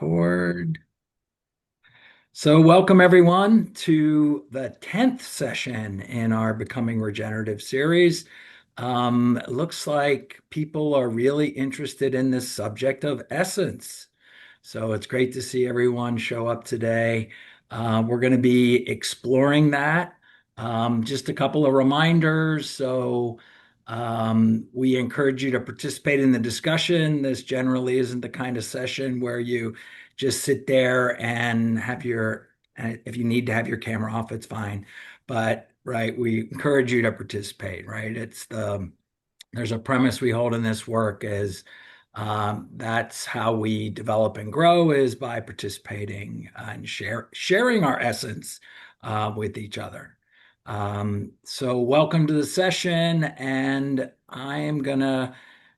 Record. So, welcome everyone to the 10th session in our Becoming Regenerative series. It looks like people are really interested in this subject of essence. So, it's great to see everyone show up today. We're going to be exploring that. Just a couple of reminders. We encourage you to participate in the discussion. This generally isn't the kind of session where you just sit there and if you need to have your camera off, it's fine. But, right, we encourage you to participate, right? There's a premise we hold in this work is that's how we develop and grow is by participating and sharing our essence with each other. So welcome to the session, and I am gonna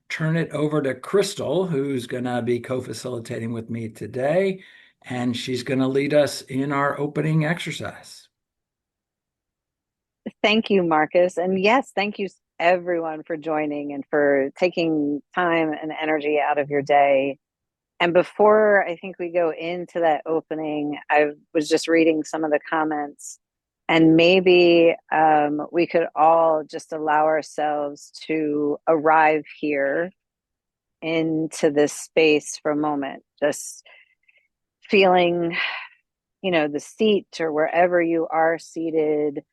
turn it over to Crystal, who's gonna be co-facilitating with me today, and she's gonna lead us in our opening exercise. Thank you, Marcus. And yes, thank you everyone for joining and for taking time and energy out of your day. And before I think we go into that opening, I was just reading some of the comments, and maybe we could all just allow ourselves to arrive here into this space for a moment, just feeling, the seat or wherever you are seated,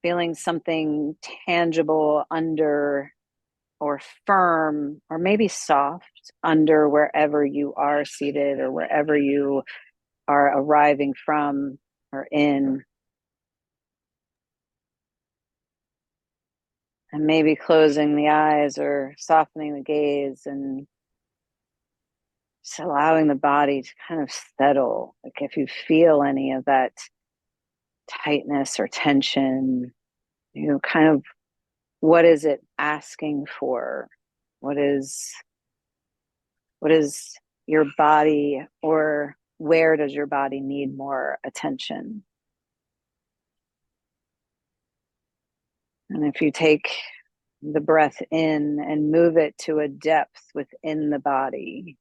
feeling something tangible under or firm or maybe soft under wherever you are seated or wherever you are arriving from or in. And maybe closing the eyes or softening the gaze and just allowing the body to kind of settle. Like if you feel any of that tightness or tension, kind of what is it asking for? What is your body, or where does your body need more attention? And if you take the breath in and move it to a depth within the body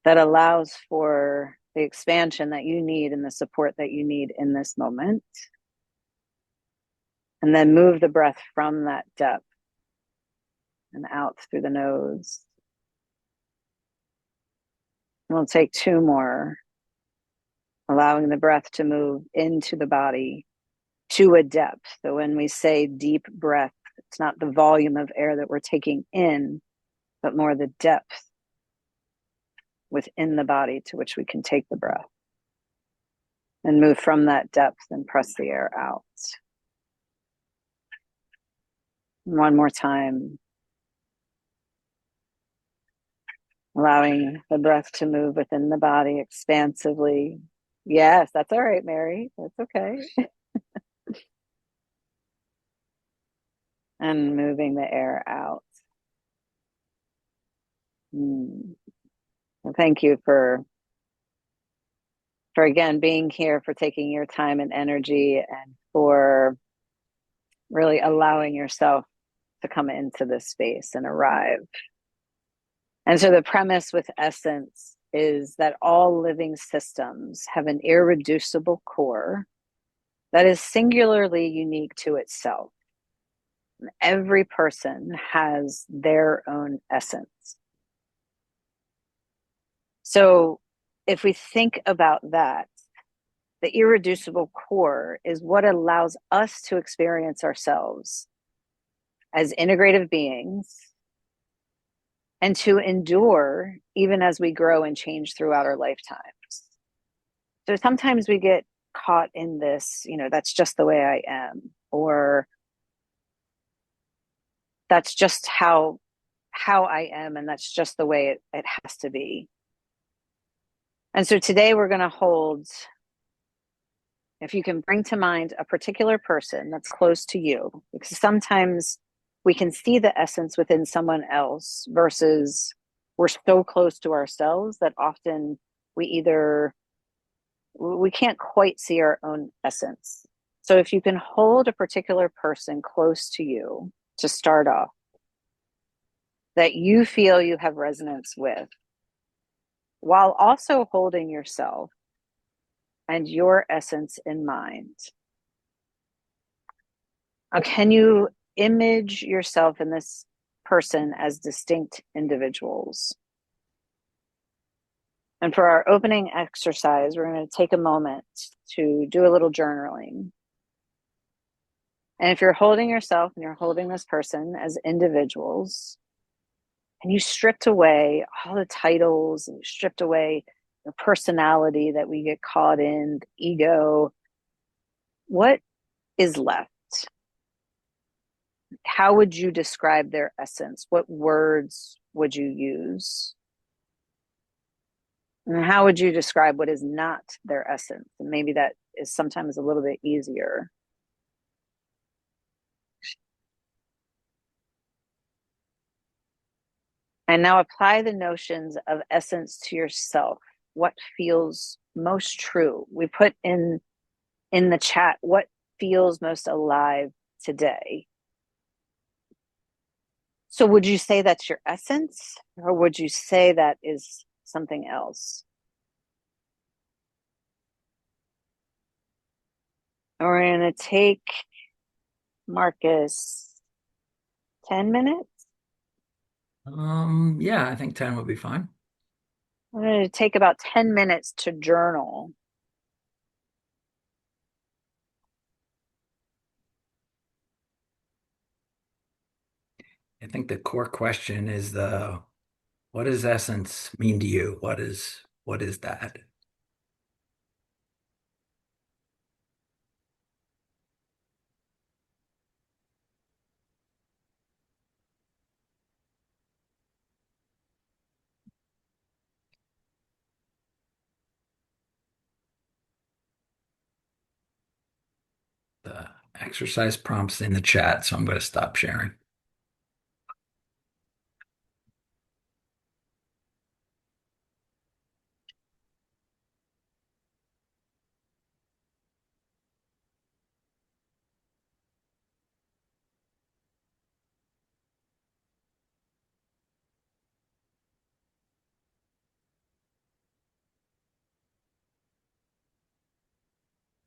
that allows for the expansion that you need and the support that you need in this moment, and then move the breath from that depth and out through the nose. We'll take two more, allowing the breath to move into the body to a depth. So when we say deep breath, it's not the volume of air that we're taking in, but more the depth within the body to which we can take the breath. And move from that depth and press the air out. One more time. Allowing the breath to move within the body expansively. Yes, that's all right, Mary. That's okay. And moving the air out. Well, thank you for again being here, for taking your time and energy, and for really allowing yourself to come into this space and arrive. And so the premise with essence is that all living systems have an irreducible core that is singularly unique to itself. Every person has their own essence. So if we think about that, the irreducible core is what allows us to experience ourselves as integrative beings and to endure even as we grow and change throughout our lifetimes. So sometimes we get caught in this, that's just the way I am, or that's just how I am, and that's just the way it has to be. And so today we're going to hold, if you can bring to mind a particular person that's close to you, because sometimes we can see the essence within someone else versus we're so close to ourselves that often we can't quite see our own essence. So if you can hold a particular person close to you to start off, that you feel you have resonance with, while also holding yourself and your essence in mind. Now, can you image yourself in this person as distinct individuals? And for our opening exercise, we're going to take a moment to do a little journaling. And if you're holding yourself and you're holding this person as individuals, and you stripped away all the titles and you stripped away the personality that we get caught in, the ego, what is left? How would you describe their essence? What words would you use? And how would you describe what is not their essence? And maybe that is sometimes a little bit easier. And now apply the notions of essence to yourself. What feels most true? We put in the chat what feels most alive today. So would you say that's your essence, or would you say that is something else? And we're going to take, Marcus, 10 minutes. Yeah, I think 10 would be fine. I'm going to take about 10 minutes to journal. I think the core question is what does essence mean to you? What is that? The exercise prompts in the chat, so I'm going to stop sharing.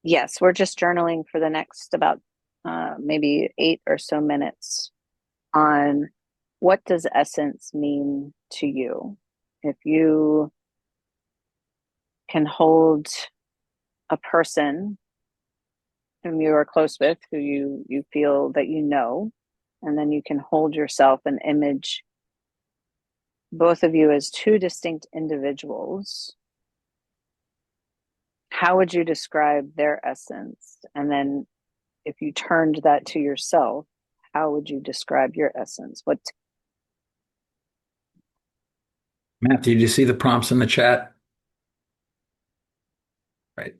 Yes, we're just journaling for the next about maybe 8 or so minutes on what does essence mean to you. If you can hold a person whom you are close with, who you feel that you know, and then you can hold yourself and image both of you as two distinct individuals. How would you describe their essence? And then if you turned that to yourself, how would you describe your essence? What? Matthew, did you see the prompts in the chat? Right.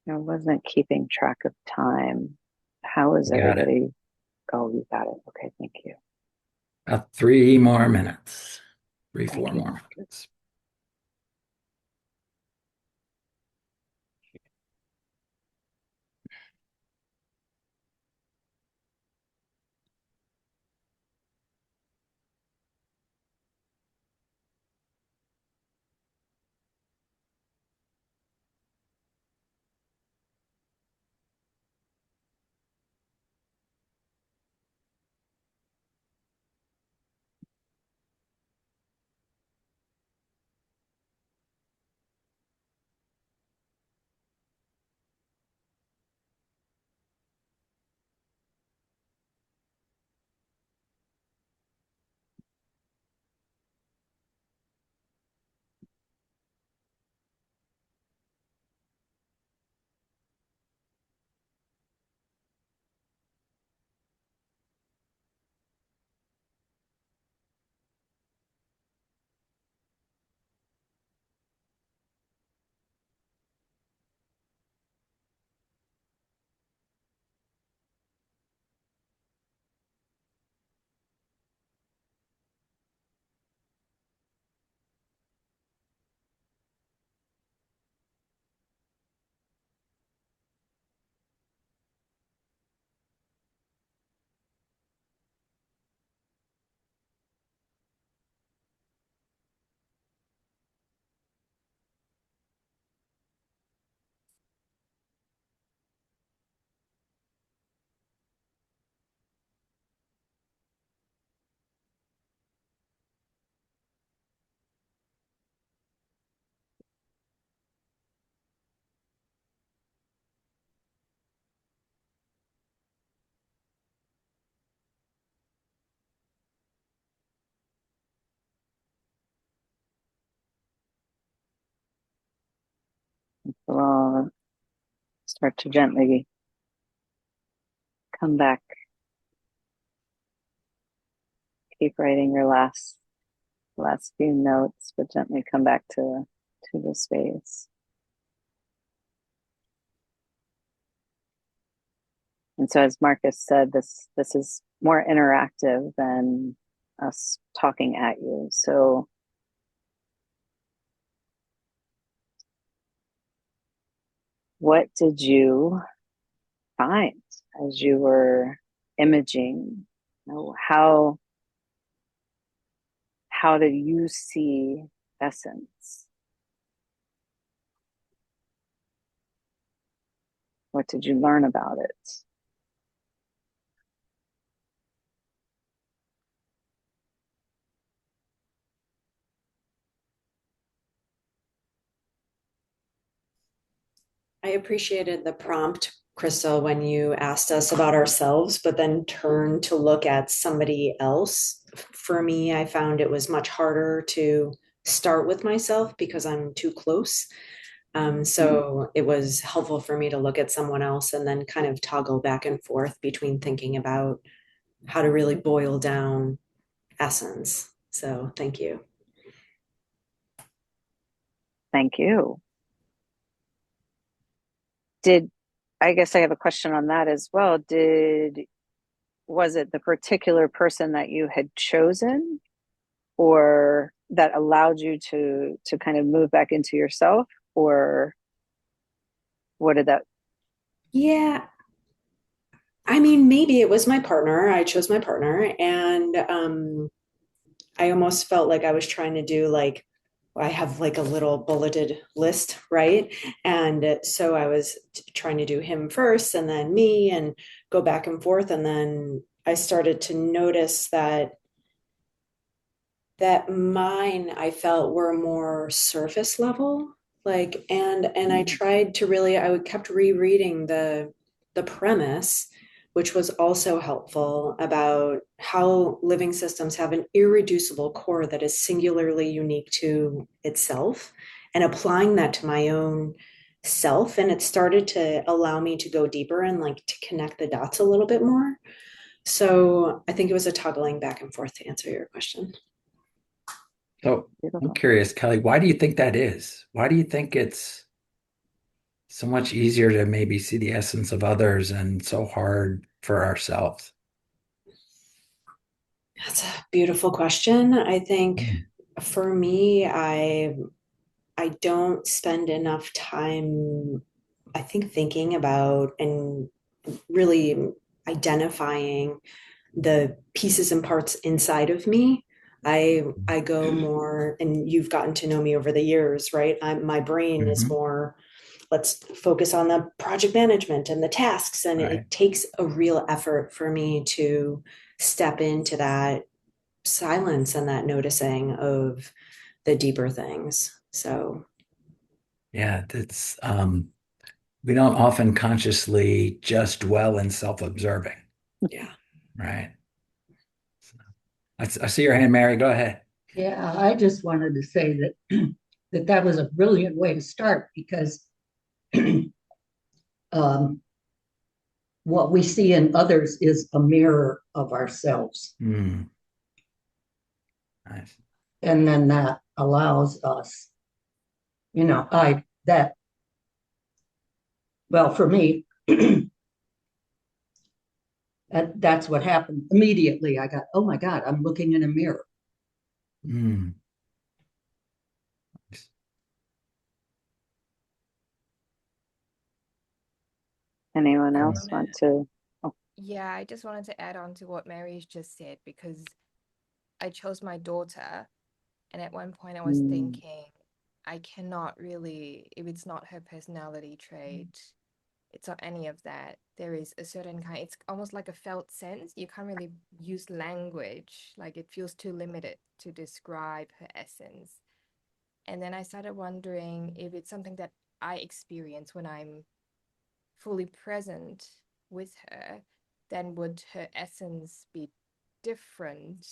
I wasn't keeping track of time. How is You got it. everybody? Oh, you got it. Okay, thank you. About 3 more minutes. Three, Thank four you. more minutes. So I'll start to gently come back. Keep writing your last few notes, but gently come back to the space. And so, as Marcus said, this is more interactive than us talking at you. So, what did you find as you were imaging? You know, how did you see essence? What did you learn about it? I appreciated the prompt, Crystal, when you asked us about ourselves, but then turned to look at somebody else. For me, I found it was much harder to start with myself because I'm too close. So it was helpful for me to look at someone else and then kind of toggle back and forth between thinking about how to really boil down essence. So thank you. Thank you. Did I guess I have a question on that as well. Was it the particular person that you had chosen or that allowed you to kind of move back into yourself, or what did that? Yeah, I mean, maybe it was my partner. I chose my partner, and I almost felt like I was trying to do like I have like a little bulleted list, right? And so I was trying to do him first and then me and go back and forth. And then I started to notice that mine I felt were more surface level, like and I tried to really I would kept rereading the premise, which was also helpful about how living systems have an irreducible core that is singularly unique to itself, and applying that to my own self, and it started to allow me to go deeper and like to connect the dots a little bit more. So I think it was a toggling back and forth to answer your question. So I'm Beautiful. curious, Kelly, why do you think that is? Why do you think it's so much easier to maybe see the essence of others and so hard for ourselves. That's a beautiful question. I think Mm. for me, I don't spend enough time, I think, thinking about and really identifying the pieces and parts inside of me. I go more, and you've gotten to know me over the years, right? My brain is Mhm. more, let's focus on the project management and the tasks, and Right. it takes a real effort for me to step into that silence and that noticing of the deeper things. So Yeah, that's we don't often consciously just dwell in self-observing, yeah. right? I see your hand, Mary. Go ahead. Yeah, I just wanted to say that that was a brilliant way to start because um, what we see in others is a mirror of ourselves. Hmm. Nice. And then that allows us, well, for me, that's what happened. Immediately, I got, oh my God, I'm looking in a mirror. Hmm. Anyone I Cool. else want want to, to? Oh, yeah, I just wanted to add on to what Mary's just said because I chose my daughter, and at one point I was mm, thinking, I cannot really, if it's not her personality trait, it's not any of that. There is a certain kind, it's almost like a felt sense. You can't really use language, like it feels too limited to describe her essence. And then I started wondering if it's something that I experience when I'm fully present with her, then would her essence be different?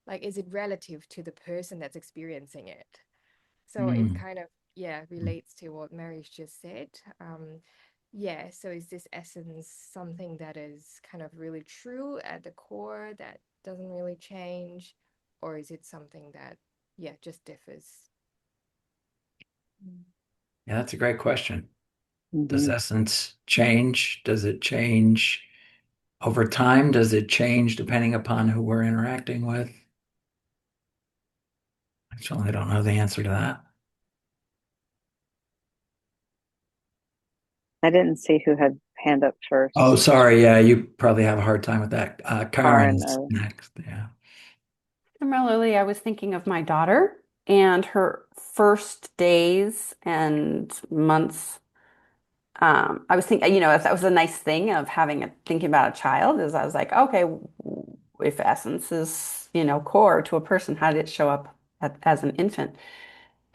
Like, is it relative to the person that's experiencing it? So it Hmm. kind of, yeah, relates to what Mary's just said. Yeah, so is this essence something that is kind of really true at the core that doesn't really change? Or is it something that, yeah, just differs? Mm. Yeah, that's a great question. Does mhm. essence change? Does it change over time? Does it change depending upon who we're interacting with? Actually, I don't know the answer to that. I didn't see who had hand up Oh, first. sorry. Yeah, you probably have a hard time with that. Karen, Karen's next. Yeah. Similarly, I was thinking of my daughter and her first days and months. I was thinking, that was a nice thing of thinking about a child is I was like, okay, if essence is, core to a person, how did it show up as an infant?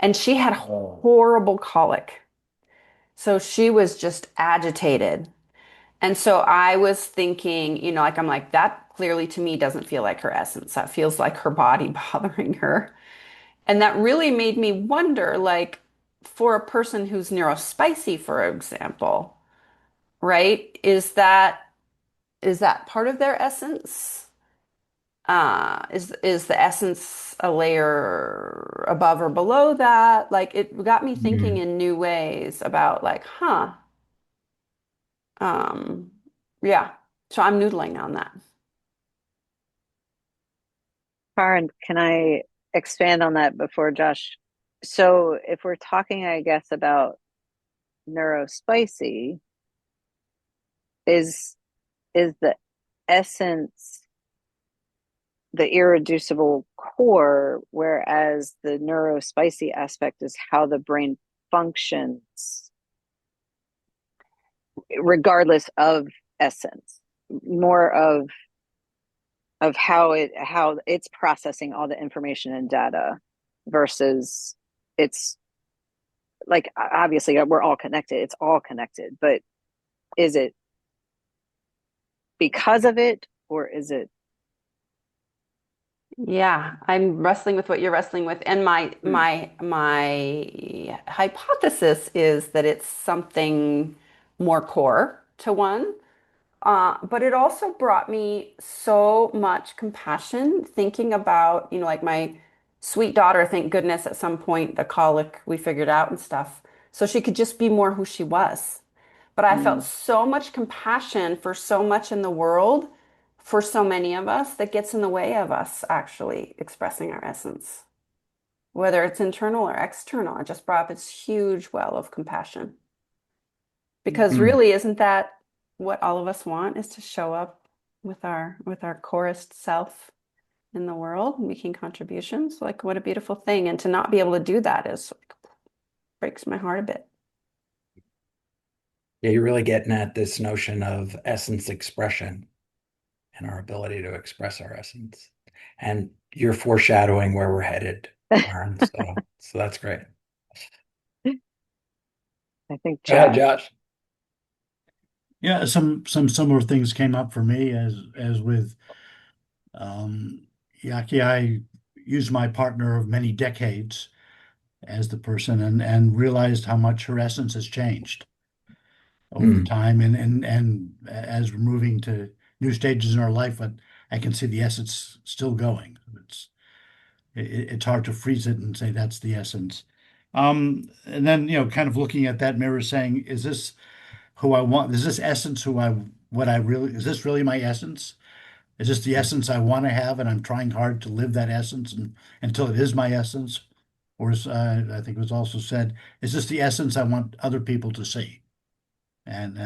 And she had horrible colic. So she was just agitated. And so I was thinking, I'm like, that clearly to me doesn't feel like her essence. That feels like her body bothering her. And that really made me wonder, like, for a person who's neurospicy, for example, right? Is that part of their essence? Is the essence a layer above or below that? Like, it got me thinking Mhm. in new ways about, like, um, yeah. So I'm noodling on that. Karen, can I expand on that before Josh? So, if we're talking, I guess, about neurospicy, is is the essence the irreducible core, whereas the neurospicy aspect is how the brain functions, regardless of essence, more of how it's processing all the information and data versus it's like obviously we're all connected, it's all connected, but is it because of it or is it Yeah, I'm wrestling with what you're wrestling with, and my mm, my my hypothesis is that it's something more core to one. But it also brought me so much compassion thinking about, like my sweet daughter, thank goodness at some point the colic we figured out and stuff. so she could just be more who she was. But I felt Mm. so much compassion for so much in the world for so many of us that gets in the way of us actually expressing our essence, whether it's internal or external. I just brought up this huge well of compassion. Because Mm. really, isn't that what all of us want, is to show up with our chorused self in the world, making contributions? Like, what a beautiful thing. And to not be able to do that is like, breaks my heart a bit. Yeah, you're really getting at this notion of essence expression and our ability to express our essence. And you're foreshadowing where we're headed, Lauren. So that's great. I think Go ahead, Josh. Josh. Yeah, some similar things came up for me as with um, Yaki. I used my partner of many decades as the person and realized how much her essence has changed over Mm. time. And as we're moving to new stages in our life, but I can see the essence still going. It's hard to freeze it and say that's the essence. And then, kind of looking at that mirror saying, is this who I want? Is this essence what I really, is this really my essence? Is this the essence I want to have? And I'm trying hard to live that essence until it is my essence. Or I think it was also said, is this the essence I want other people to see? And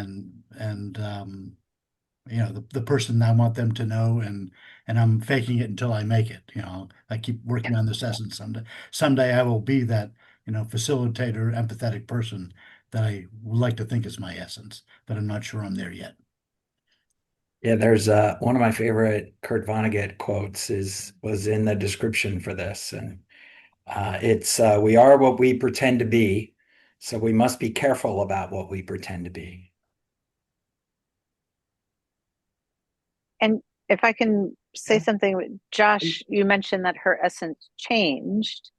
the person I want them to know, and I'm faking it until I make it. I keep working on this essence. Someday I will be that, facilitator, empathetic person that I would like to think is my essence, but I'm not sure I'm there yet. Yeah, there's one of my favorite Kurt Vonnegut quotes was in the description for this, and it's we are what we pretend to be, so we must be careful about what we pretend to be. And if I can say Yeah. something, Josh, you mentioned that her essence changed.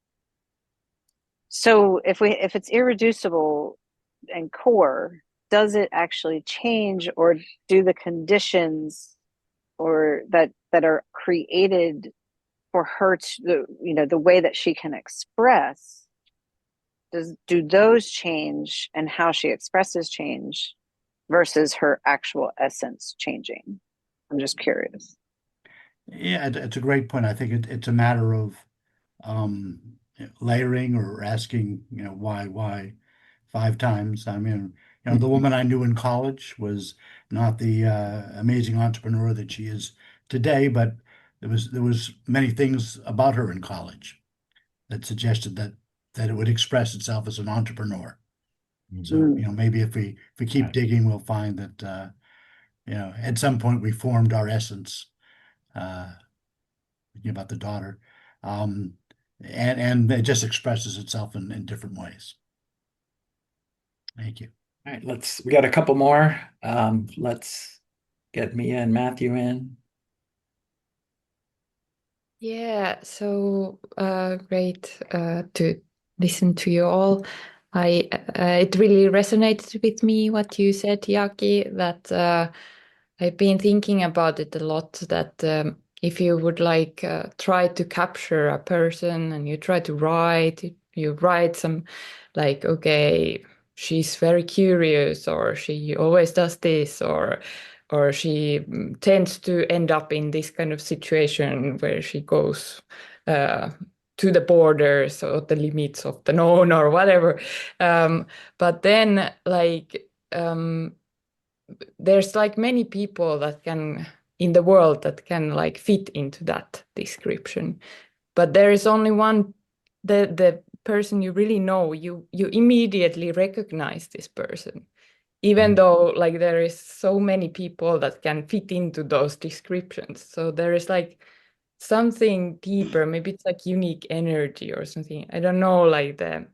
So if it's irreducible and core, does it actually change, or do the conditions or that are created for her to the way that she can express, do those change, and how she expresses change versus her actual essence changing? I'm just curious. Yeah, it's a great point. I think it's a matter of um, layering or asking, why 5 times. I mean, the woman I knew in college was not the amazing entrepreneur that she is today, but there was many things about her in college that suggested that it would express itself as an entrepreneur. So, Mm. maybe if we keep digging, we'll find that at some point we formed our essence. Thinking about the daughter, um, and it just expresses itself in different ways. Thank you. All right, we got a couple more. Let's get Mia and Matthew in. Yeah, so great to listen to you all. I It really resonated with me what you said, Yaki, that I've been thinking about it a lot, that if you would like try to capture a person and you try to you write some like, okay, she's very curious, or she always does this, or she tends to end up in this kind of situation where she goes uh, to the borders or the limits of the known or whatever. But then, like, there's like many people that can in the world that can like fit into that description, but there is only one, the person you really know, you immediately recognize this person, even though like there is so many people that can fit into those descriptions. So there is like something deeper, maybe it's like unique energy or something, I don't know, like the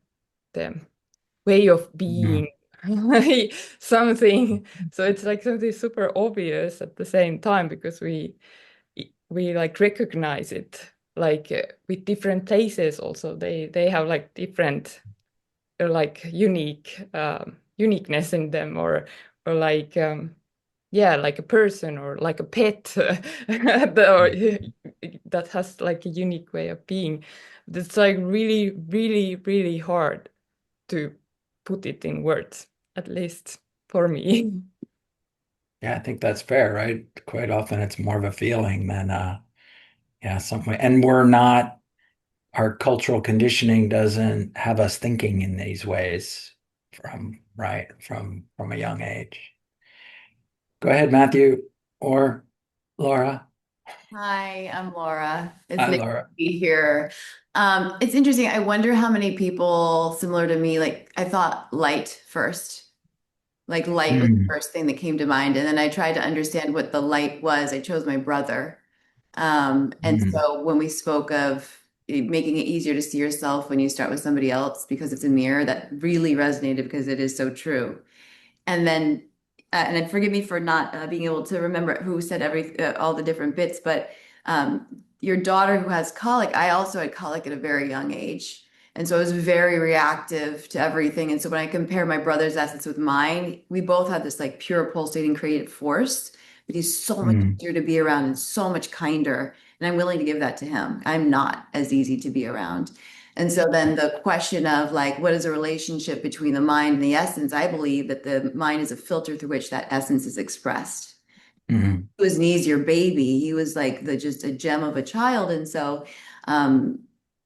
way of Mhm. being, something. So it's like something super obvious at the same time, because we like recognize it, like with different places also, they have like different like uniqueness in them, or like yeah, like a person or like a pet that has like a unique way of being. That's like really, really, really hard to put it in words, at least for me. Yeah, I think that's fair, right? Quite often it's more of a feeling than yeah, something. And we're not, our cultural conditioning doesn't have us thinking in these ways from a young age. Go ahead, Matthew or Laura. Hi, I'm Laura. It's Hi, nice to Laura. be here. It's interesting. I wonder how many people similar to me, like I thought light first. Like light was the Mm, first thing that came to mind. And then I tried to understand what the light was. I chose my brother. And mm, so when we spoke of making it easier to see yourself when you start with somebody else because it's a mirror, that really resonated because it is so true. And then, and then forgive me for not being able to remember who said all the different bits, but your daughter who has colic, I also had colic at a very young age. And so I was very reactive to everything. And so when I compare my brother's essence with mine, we both had this like pure pulsating creative force, but he's so much mm, easier to be around and so much kinder. And I'm willing to give that to him. I'm not as easy to be around. And so then the question of like, what is a relationship between the mind and the essence? I believe that the mind is a filter through which that essence is expressed. mm. He was an easier baby. He was like the just a gem of a child. And so um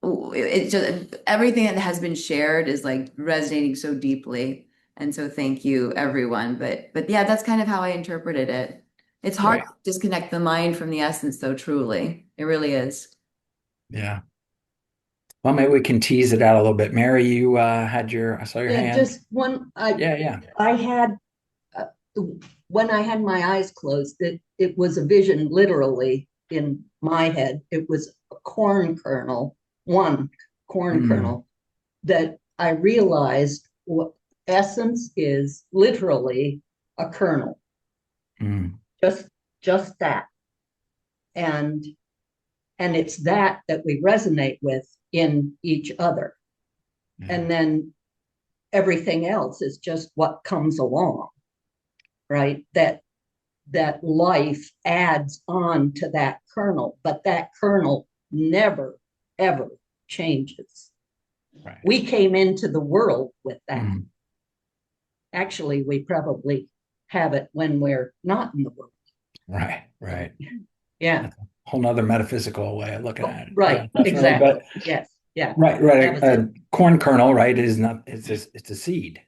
it just everything that has been shared is like resonating so deeply. And so thank you everyone. But yeah, that's kind of how I interpreted it. It's hard Great. to disconnect the mind from the essence, though, truly. It really is. Yeah. Well, maybe we can tease it out a little bit. Mary, you had I saw your Yeah, hand. just one. Yeah, yeah. I had uh, when I had my eyes closed, it was a vision literally in my head. It was a corn kernel, one corn Mm, kernel that I realized what essence is literally a kernel, mm, just just that. And it's that we resonate with in each other. yeah. And then everything else is just what comes along, right? That life adds on to that kernel, but that kernel never, ever changes. Right. We came into the world with that. Mm, Actually, we probably have it when we're not in the world. right. So, Right. yeah. That's a whole nother metaphysical way of looking Oh, at it. Yeah, right. definitely. Exactly. But Yes. Yeah. right, That right. was it. Corn kernel, right, is not, it's just, it's a seed.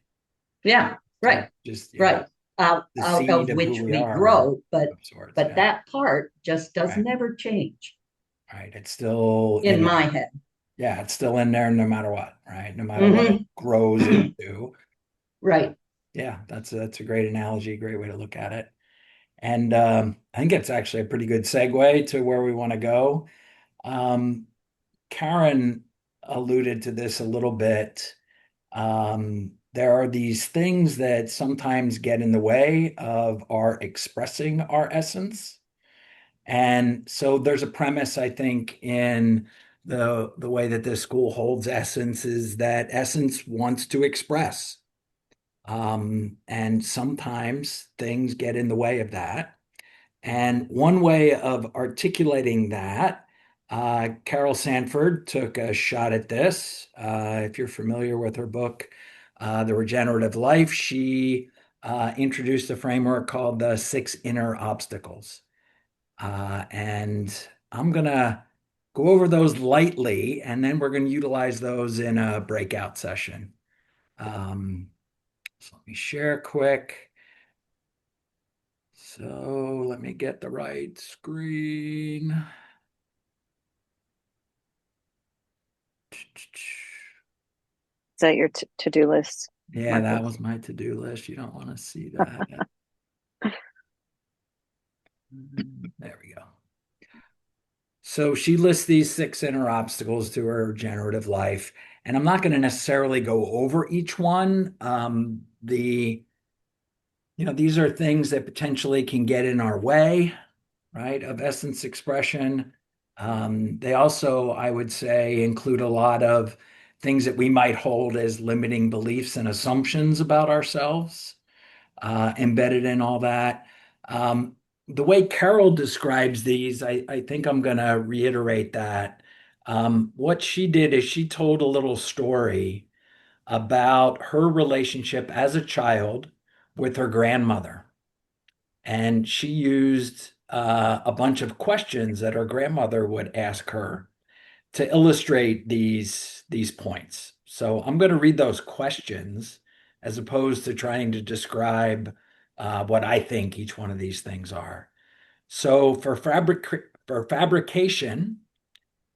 Yeah. So Right. just, yeah, Right. Out, the out seed of of who which we we are grow, but of sorts. but Yeah. that part just does Right. never change Right. It's still in in my there. head. Yeah, it's still in there no matter what, right? No matter what it Mm-hmm. grows into. Right. Yeah, that's a great analogy, great way to look at it. And I think it's actually a pretty good segue to where we want to go. Um, Karen alluded to this a little bit. There are these things that sometimes get in the way of our expressing our essence. And so there's a premise, I think, in the way that this school holds essence is that essence wants to express. And sometimes things get in the way of that. And one way of articulating that, Carol Sanford took a shot at this. If you're familiar with her book, The Regenerative Life, she introduced a framework called the six inner obstacles. And I'm going to go over those lightly, and then we're going to utilize those in a breakout session. So let me share quick. So let me get the right screen. Is that your to-do list, Yeah, that Marcus? was my to-do list. You don't want to see that. There we go. So she lists these six inner obstacles to her generative life, and I'm not going to necessarily go over each one. These are things that potentially can get in our way, right, of essence expression. They also, I would say, include a lot of things that we might hold as limiting beliefs and assumptions about ourselves, embedded in all that. Um, the way Carol describes these, I think I'm going to reiterate that. What she did is she told a little story about her relationship as a child with her grandmother. And she used a bunch of questions that her grandmother would ask her to illustrate these points. So I'm going to read those questions as opposed to trying to describe what I think each one of these things are. So for fabrication,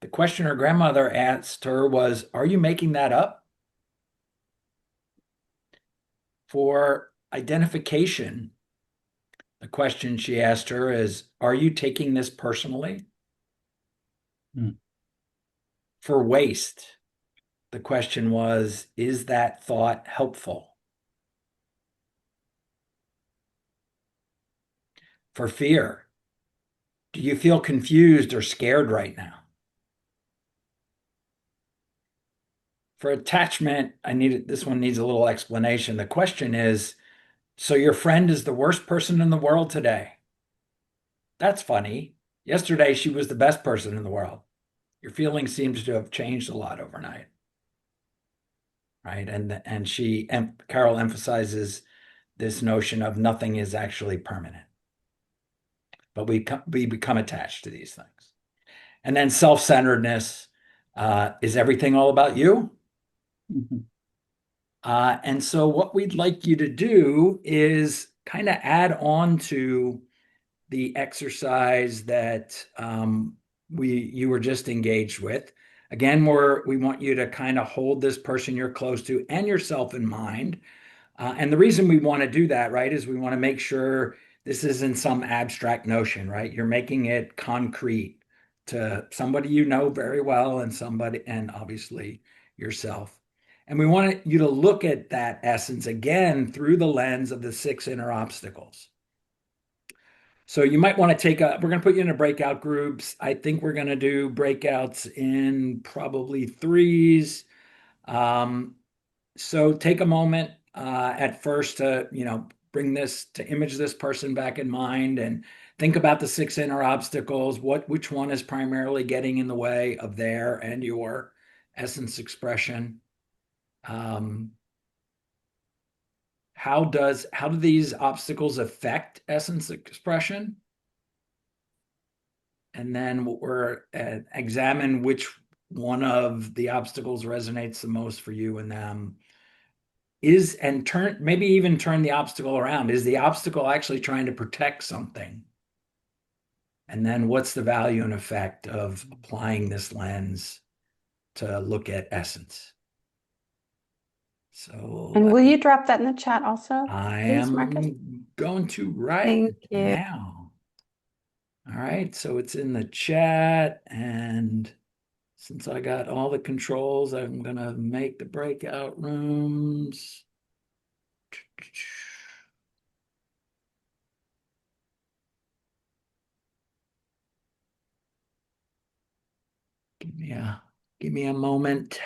the question her grandmother asked her was, "Are you making that up?" For identification, the question she asked her is, "Are you taking this personally?" Hmm. For waste, the question was, "Is that thought helpful?" For fear, do you feel confused or scared right now? For attachment, this one needs a little explanation. The question is, so your friend is the worst person in the world today? That's funny. Yesterday she was the best person in the world. Your feeling seems to have changed a lot overnight, right? And Carol emphasizes this notion of nothing is actually permanent, but we become attached to these things. And then self-centeredness, is everything all about you? Mhm. And so what we'd like you to do is kind of add on to the exercise that you were just engaged with. Again, we want you to kind of hold this person you're close to and yourself in mind. And the reason we want to do that, right, is we want to make sure this isn't some abstract notion, right? You're making it concrete to somebody you know very well and obviously yourself. And we want you to look at that essence again through the lens of the six inner obstacles. So you might want to we're going to put you in a breakout groups. I think we're going to do breakouts in probably threes. Um, so take a moment at first to, image this person back in mind and think about the six inner obstacles. Which one is primarily getting in the way of their and your essence expression? Um, how do these obstacles affect essence expression? And then we're examine which one of the obstacles resonates the most for you and them. Maybe even turn the obstacle around. Is the obstacle actually trying to protect something? And then what's the value and effect of applying this lens to look at essence? And So will you drop that in the chat also, I please, Marcus? am going to right Thank you. now. All right, so it's in the chat, and since I got all the controls, I'm gonna make the breakout rooms. Give me a moment.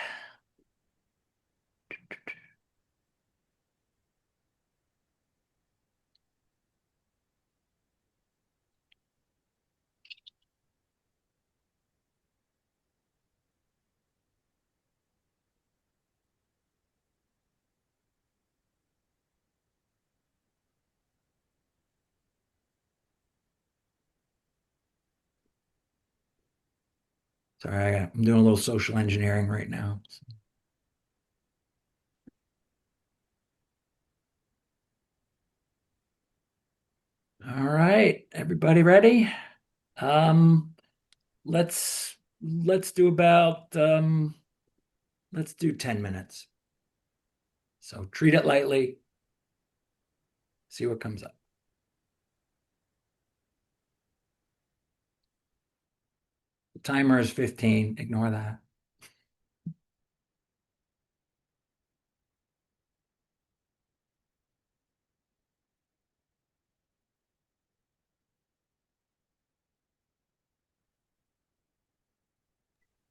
Sorry, I'm doing a little social engineering right now. All right, everybody ready? Um, let's do about let's do 10 minutes. So treat it lightly, see what comes up. The timer is 15, ignore that.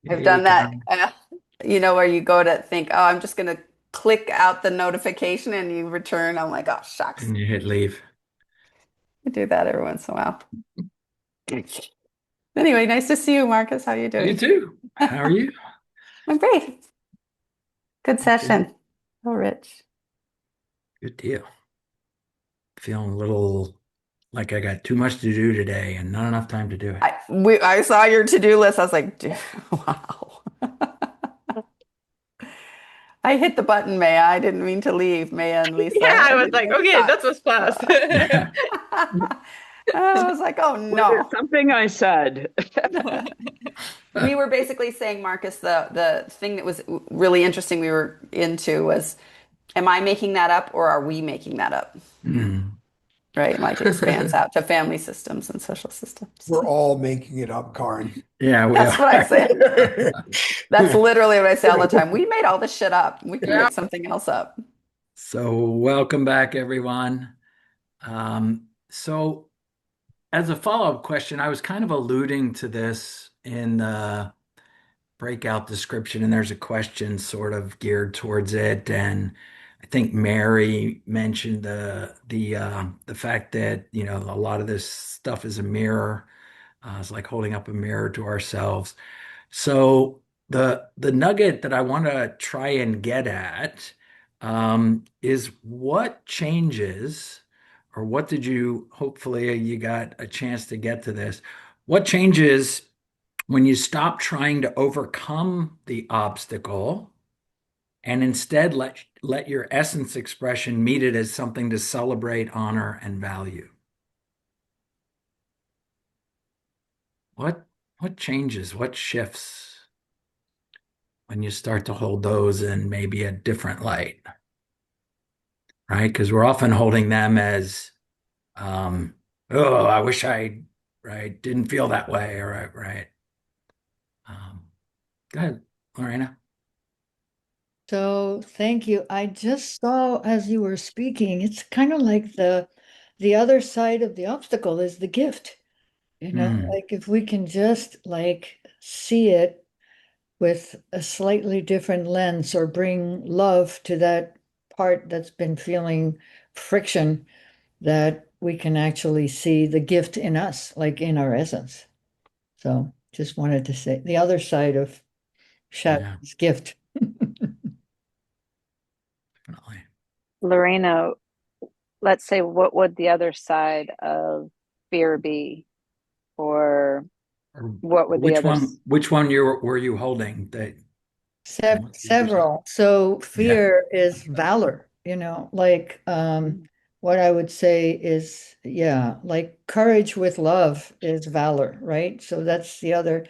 I've Yay, done that, Carol. where you go to think, oh, I'm just going to click out the notification and you return. I'm like, oh, shucks. And you hit leave. I do that every once in a while. Anyway, nice to see you, Marcus. How are you You doing? too. How are you? I'm great. Good Okay. session. So rich. Good deal. Feeling a little like I got too much to do today and not enough time to do it. I saw your to-do list. I was like, wow. I hit the button, Maya. I didn't mean to leave, Maya and Lisa. Yeah, I I was didn't like, mean to okay, talk. that was fast. I was like, oh Was it no. something I said? We were basically saying, Marcus, the thing that was really interesting we were into was, am I making that up or are we making that up? Mm. Right? Like it expands out to family systems and social systems. We're all making it up, Karin. Yeah, we That's what I say. are. That's literally what I say all the time. We made all this shit up. We can Yeah. make something else up. So, welcome back, everyone. So, as a follow-up question, I was kind of alluding to this in the breakout description, and there's a question sort of geared towards it. And I think Mary mentioned the fact that a lot of this stuff is a mirror. It's like holding up a mirror to ourselves. So the nugget that I want to try and get at is what changes, or what did you, hopefully you got a chance to get to this. What changes when you stop trying to overcome the obstacle and instead let your essence expression meet it as something to celebrate, honor, and value? What what changes? What shifts when you start to hold those in maybe a different light, right? Because we're often holding them as, oh, I wish I, right, didn't feel that way, or right. Um, Go ahead, Lorena. So thank you. I just saw as you were speaking, it's kind of like the other side of the obstacle is the gift. Mm, Like if we can just like see it with a slightly different lens or bring love to that part that's been feeling friction, that we can actually see the gift in us, like in our essence. So just wanted to say the other side of yeah, Shadow's gift. definitely. Lorena, let's say, what would the other side of fear be? Or Or what would the others? which one were you holding? That what's the other side? Several. So Yeah. fear is valor, like what I would say is, yeah, like courage with love is valor, right? So that's the other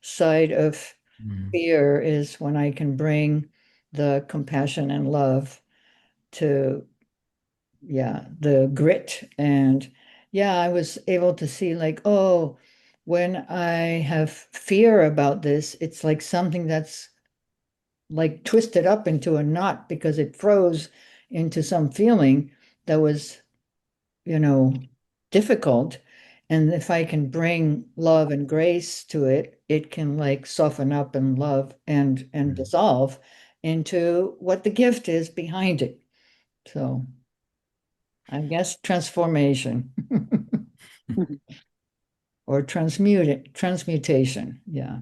side of Mm, fear is when I can bring the compassion and love to, yeah, the grit. And yeah, I was able to see like, oh, when I have fear about this, it's like something that's like twisted up into a knot because it froze into some feeling that was, you know, difficult. And if I can bring love and grace to it, it can like soften up and love and mm. dissolve into what the gift is behind it. So I guess transformation or transmutation. Yeah.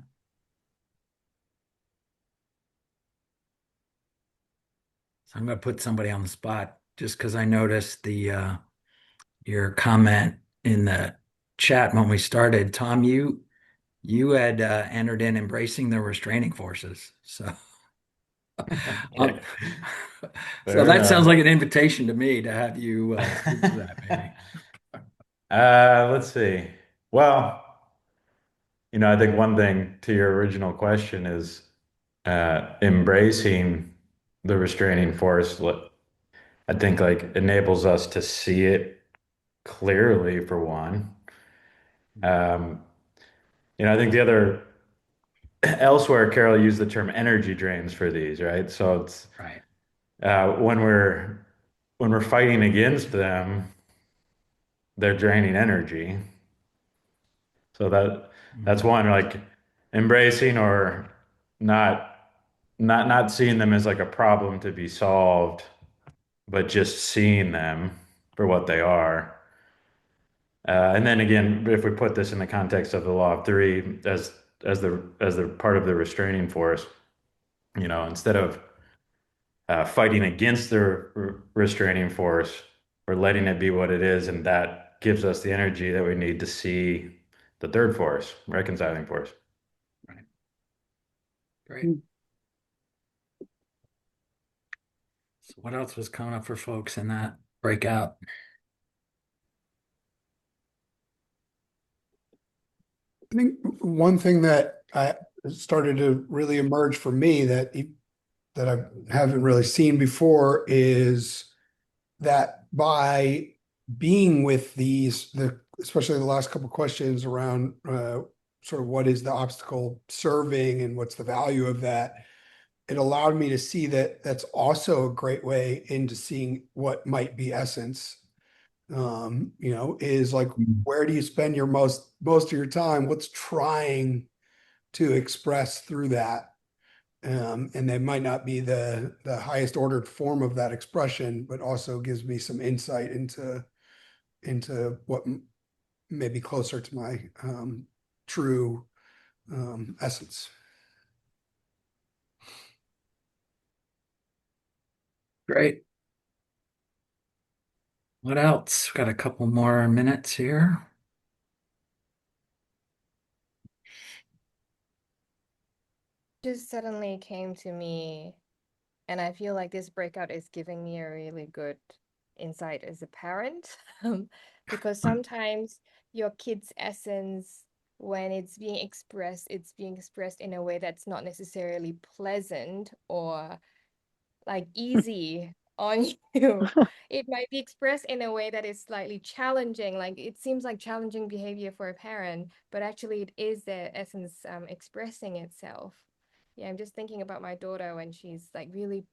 So I'm going to put somebody on the spot just because I noticed your comment in the chat when we started. Tom, you had entered in embracing the restraining forces. So um, Okay. so Fair that sounds enough. like an invitation to me to have you speak to that, maybe. Let's see. Well, I think one thing to your original question is embracing the restraining force. I think like enables us to see it clearly for one. Um, I think the other elsewhere, Carol used the term energy drains for these, right? So it's Right. when we're fighting against them, they're draining energy. So that's Mm, one, like embracing or not not seeing them as like a problem to be solved, but just seeing them for what they are. And then again, if we put this in the context of the law of three as the part of the restraining force, instead of fighting against the restraining force or letting it be what it is, and that gives us the energy that we need to see the third force, reconciling force. Right. Great. So what else was coming up for folks in that breakout? I think one thing that I started to really emerge for me that I haven't really seen before is that by being with especially the last couple of questions around sort of what is the obstacle serving and what's the value of that, it allowed me to see that that's also a great way into seeing what might be essence. Is like, where do you spend your most of your time? What's trying to express through that? And they might not be the highest ordered form of that expression, but also gives me some insight into what may be closer to my true essence. Great. What else? We've got a couple more minutes here. Just suddenly came to me, and I feel like this breakout is giving me a really good insight as a parent. Because sometimes your kid's essence, when it's being expressed in a way that's not necessarily pleasant or like easy on you. It might be expressed in a way that is slightly challenging. Like it seems like challenging behavior for a parent, but actually it is their essence expressing itself. Yeah, I'm just thinking about my daughter when she's like really,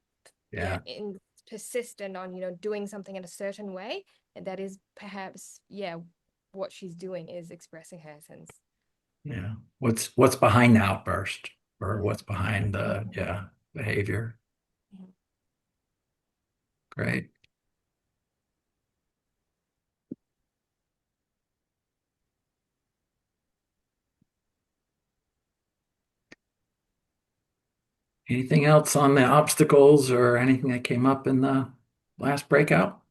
yeah, Yeah. persistent on, doing something in a certain way. And that is perhaps, yeah, what she's doing is expressing her essence. Yeah. What's behind the outburst or what's behind the, behavior? Mhm. Great. Anything else on the obstacles or anything that came up in the last breakout?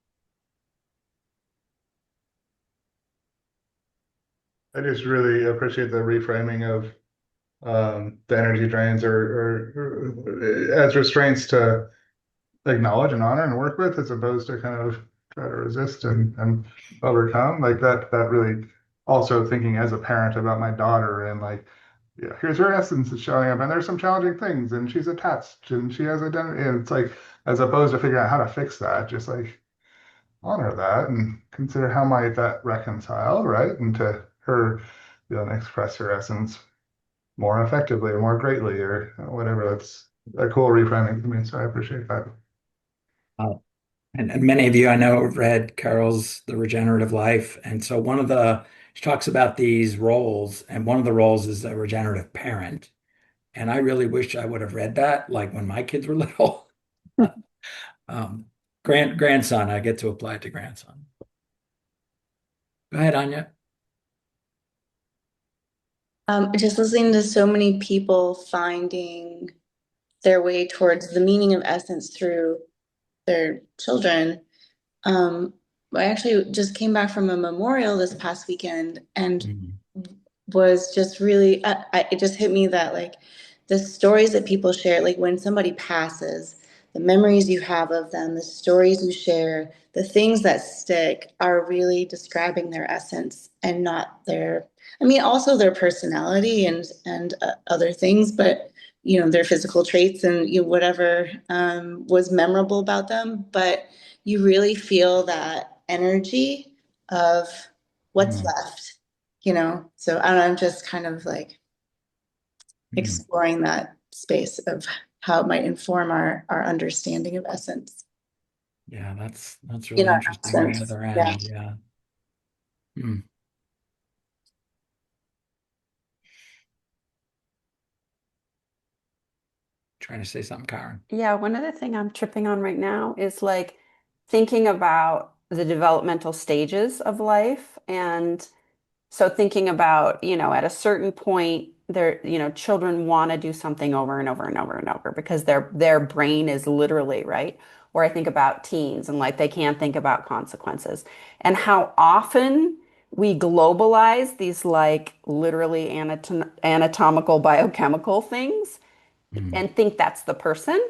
I just really appreciate the reframing of the energy drains or as restraints to acknowledge and honor and work with, as opposed to kind of try to resist and overcome. Like that really also thinking as a parent about my daughter and like, yeah, here's her essence is showing up, and there's some challenging things, and she's attached, and she has identity, and it's like as opposed to figuring out how to fix that, just like honor that and consider how might that reconcile, right? And to her, express her essence more effectively or more greatly or whatever. That's a cool reframing for me. So I appreciate that. Uh, and many of you I know have read Carol's The Regenerative Life. And so she talks about these roles, and one of the roles is a regenerative parent. And I really wish I would have read that like when my kids were little. Um, grandson, I get to apply it to grandson. Go ahead, Anya. Just listening to so many people finding their way towards the meaning of essence through their children. Um, I actually just came back from a memorial this past weekend and Mhm. was just really, it just hit me that like the stories that people share, like when somebody passes, the memories you have of them, the stories you share, the things that stick are really describing their essence and not I mean, also their personality and other things, but their physical traits and whatever was memorable about them. But you really feel that energy of what's Mm, left, so I don't know, I'm just kind of like mm. exploring that space of how it might inform our understanding of essence Yeah, that's in really our interesting on the essence. other Yeah. end. Yeah. Mm. Trying to say something, Karen. Yeah, one other thing I'm tripping on right now is like thinking about the developmental stages of life. And so thinking about, at a certain point, children want to do something over and over and over and over because their brain is literally, right? Or I think about teens and like they can't think about consequences and how often we globalize these like literally anatomical biochemical things Mm. and think that's the person.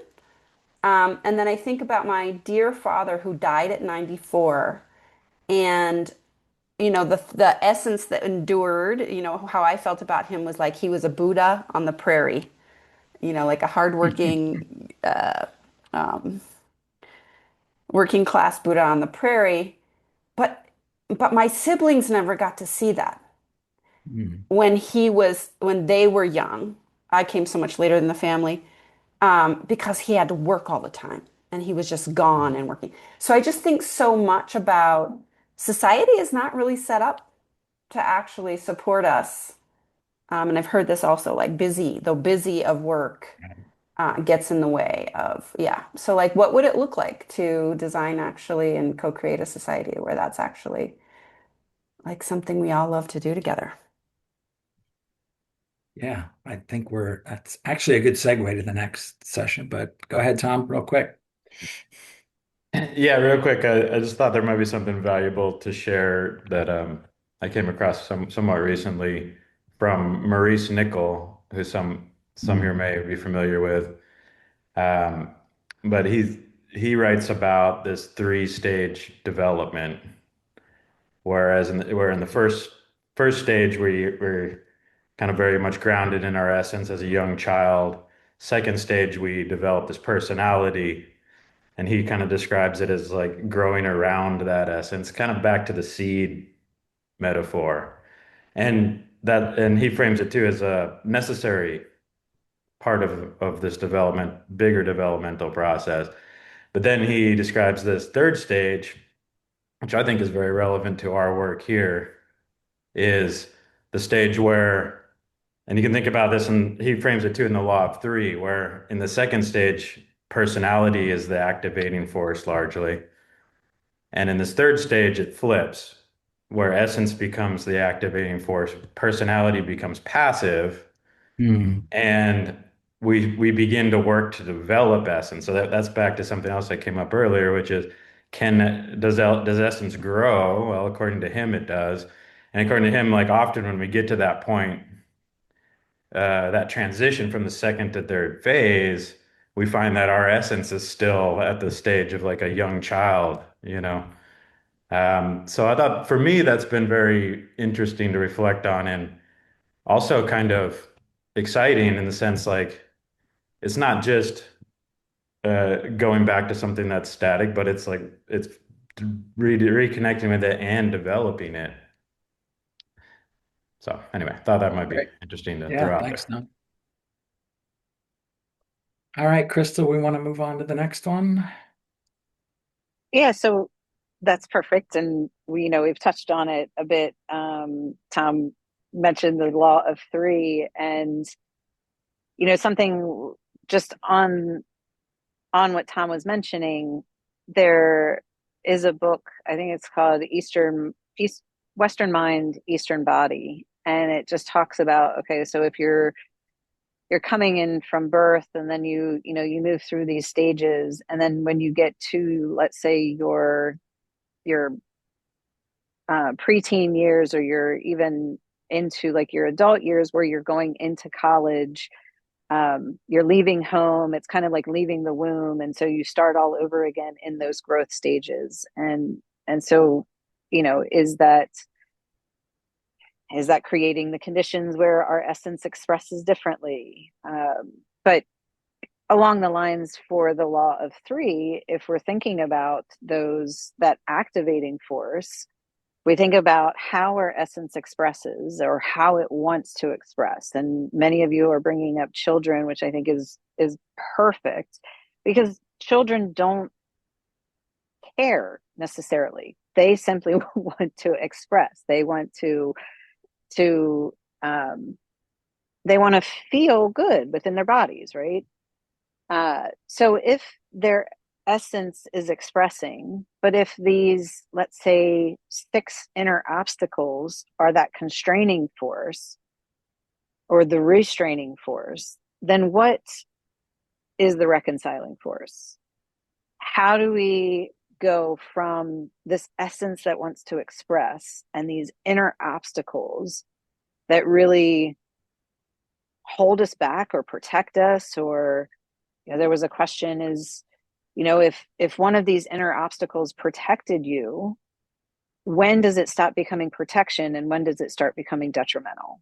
And then I think about my dear father who died at 94 and the essence that endured, how I felt about him was like he was a Buddha on the prairie, like a hardworking working class Buddha on the prairie. But my siblings never got to see that Mm. when they were young. I came so much later than the family, because he had to work all the time and he was just gone and working. So I just think so much about society is not really set up to actually support us. And I've heard this also, like busy of work gets in the way of, yeah. So like, what would it look like to design actually and co-create a society where that's actually like something we all love to do together? Yeah, I think that's actually a good segue to the next session, but go ahead, Tom, real quick. Yeah, real quick, I just thought there might be something valuable to share that I came across somewhat recently from Maurice Nicoll, who some here may be familiar with. Um, but he writes about this three-stage development, whereas where in the first stage we're kind of very much grounded in our essence as a young child. Second stage, we develop this personality, and he kind of describes it as like growing around that essence, kind of back to the seed metaphor. And he frames it too as a necessary part of this bigger developmental process. But then he describes this third stage, which I think is very relevant to our work here, is the stage where, and you can think about this, and he frames it too in the law of three, where in the second stage, personality is the activating force largely. And in this third stage, it flips, where essence becomes the activating force, personality becomes passive, Mm. and we begin to work to develop essence. So that's back to something else that came up earlier, which is does essence grow? Well, according to him, it does. And according to him, like often when we get to that point, that transition from the second to third phase, we find that our essence is still at the stage of like a young child. So I thought for me, that's been very interesting to reflect on and also kind of exciting in the sense like it's not just going back to something that's static, but it's like it's reconnecting with it and developing it. So anyway, thought that might be Great. interesting to Yeah, throw out thanks, there. Tom. All right, Crystal, we want to move on to the next one. Yeah, so that's perfect. And we've touched on it a bit. Tom mentioned the law of three, and something just on what Tom was mentioning, there is a book, I think it's called Western Mind, Eastern Body. And it just talks about, okay, so if you're coming in from birth and then you move through these stages, and then when you get to, let's say, your preteen years, or you're even into like your adult years where you're going into college, you're leaving home. It's kind of like leaving the womb, and so you start all over again in those growth stages. And so, is that creating the conditions where our essence expresses differently? But along the lines for the law of three, if we're thinking about that activating force, we think about how our essence expresses or how it wants to express. And many of you are bringing up children, which I think is perfect, because children don't care necessarily. They simply want to express. To they want to feel good within their bodies, right? So if their essence is expressing, but if these, let's say, six inner obstacles are that constraining force, or the restraining force, then what is the reconciling force? How do we go from this essence that wants to express and these inner obstacles that really hold us back or protect us? Or, there was a question is, if one of these inner obstacles protected you, when does it stop becoming protection and when does it start becoming detrimental?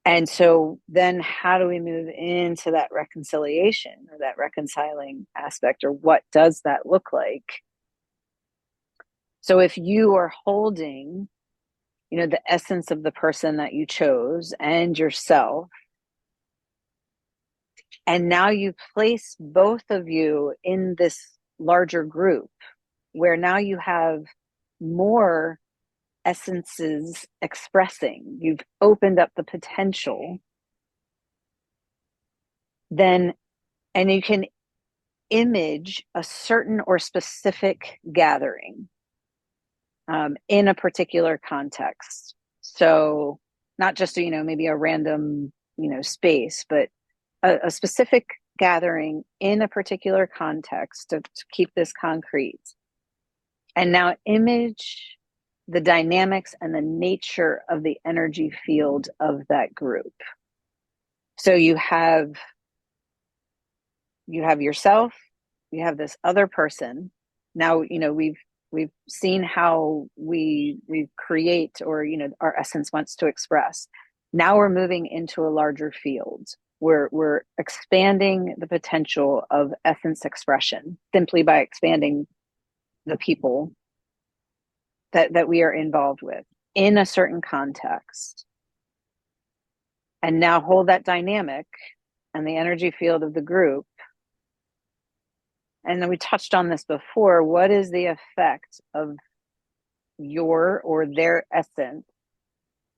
And so then how do we move into that reconciliation or that reconciling aspect, or what does that look like? So if you are holding, the essence of the person that you chose and yourself, and now you place both of you in this larger group where now you have more essences expressing, you've opened up the potential, then, and you can image a certain or specific gathering in a particular context. So not just, maybe a random, space, but a specific gathering in a particular context to keep this concrete. And now image the dynamics and the nature of the energy field of that group. So you have yourself, you have this other person. Now, we've seen how we create, or, our essence wants to express. Now we're moving into a larger field. We're expanding the potential of essence expression simply by expanding the people that we are involved with in a certain context. And now hold that dynamic and the energy field of the group. And then we touched on this before. What is the effect of your or their essence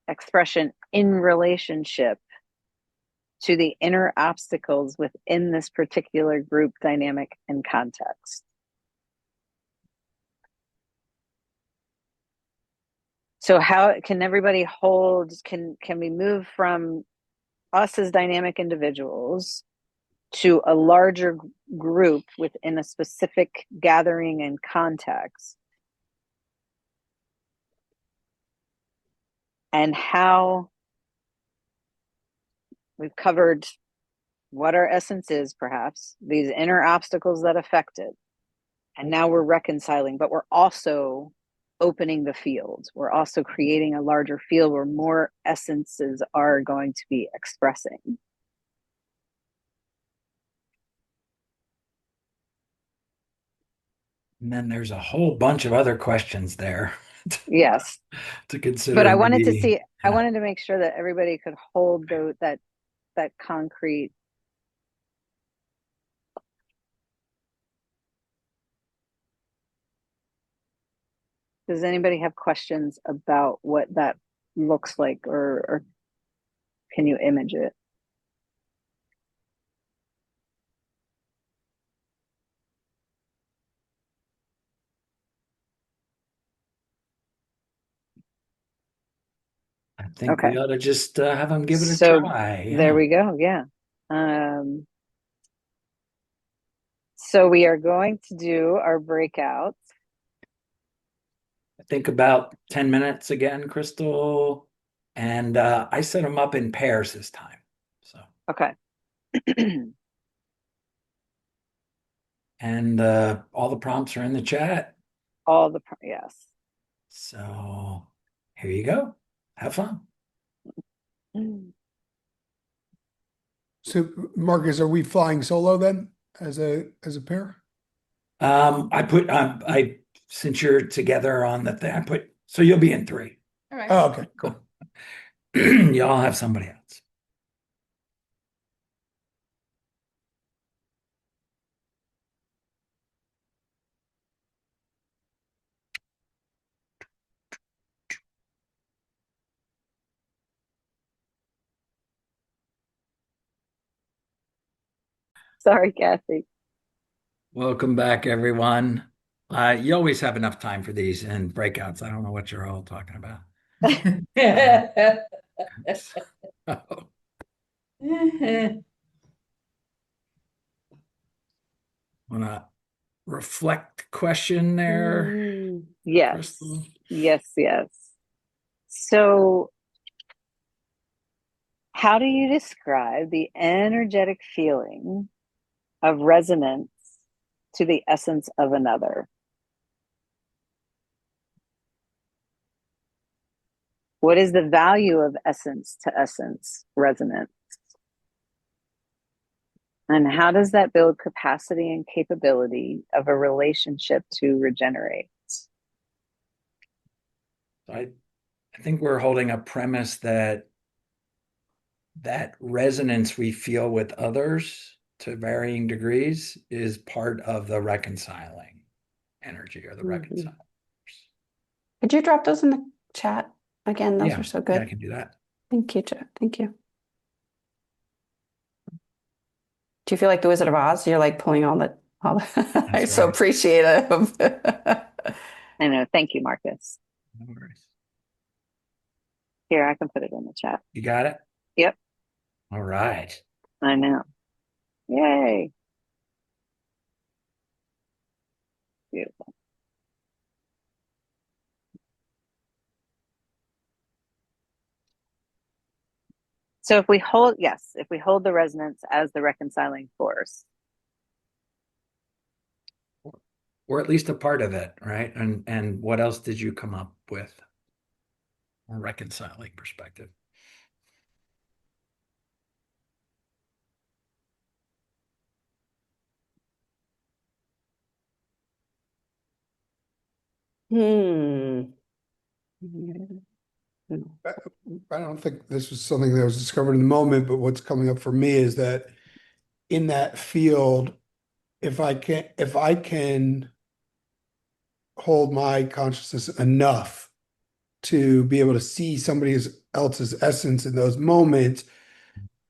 expression in relationship to the inner obstacles within this particular group dynamic and context? So how can everybody hold, can we move from us as dynamic individuals to a larger group within a specific gathering and context? And how we've covered what our essence is, perhaps, these inner obstacles that affect it. And now we're reconciling, but we're also opening the field. We're also creating a larger field where more essences are going to be expressing. And then there's a whole bunch of other questions there Yes. to consider. But I wanted to maybe, see, I wanted to make sure that everybody could hold that concrete. Does anybody have questions about what that looks like, or can you image it? I think Okay. we ought to just have them give it a So try. Yeah. there we go. Yeah. So we are going to do our breakouts. Think about 10 minutes again, Crystal. And I set them up in pairs this time. So Okay. and all the prompts are in the chat. Yes. So here you go. Have fun. So, Marcus, are we flying solo then as a pair? I since you're together on the thing, I put so you'll be in 3. All right. Oh, okay, cool. Y'all have somebody else. Sorry, Kathy. Welcome back, everyone. You always have enough time for these and breakouts. I don't know what you're all talking about. Want to reflect question there, Yes, Crystal? yes, yes. So, how do you describe the energetic feeling of resonance to the essence of another? What is the value of essence to essence resonance? And how does that build capacity and capability of a relationship to regenerate? I think we're holding a premise that resonance we feel with others to varying degrees is part of the reconciling energy or the reconciling. Could you drop those in the chat again? Those Yeah, are so yeah, I good. can do that. Thank you, Jeff. Thank you. Do you feel like the Wizard of Oz? You're like pulling all the I'm so right. appreciative. I know. Thank you, Marcus. No worries. Here, I can put it in the chat. You got it? Yep, All right. I know. Yay. Beautiful. So if we hold, yes, if we hold the resonance as the reconciling force, Or at least a part of it, right? And what else did you come up with from a reconciling perspective? Hmm. I don't think this was something that was discovered in the moment, but what's coming up for me is that in that field, if I can hold my consciousness enough to be able to see somebody else's essence in those moments,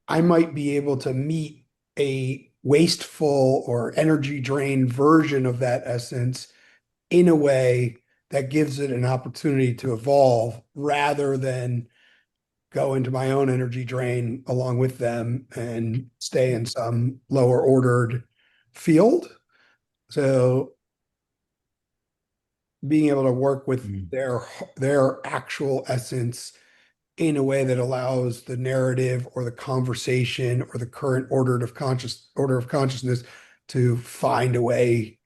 I might be able to meet a wasteful or energy drained version of that essence in a way that gives it an opportunity to evolve rather than go into my own energy drain along with them and stay in some lower ordered field. So being able to work with their actual essence in a way that allows the narrative or the conversation or the current order of consciousness to find a way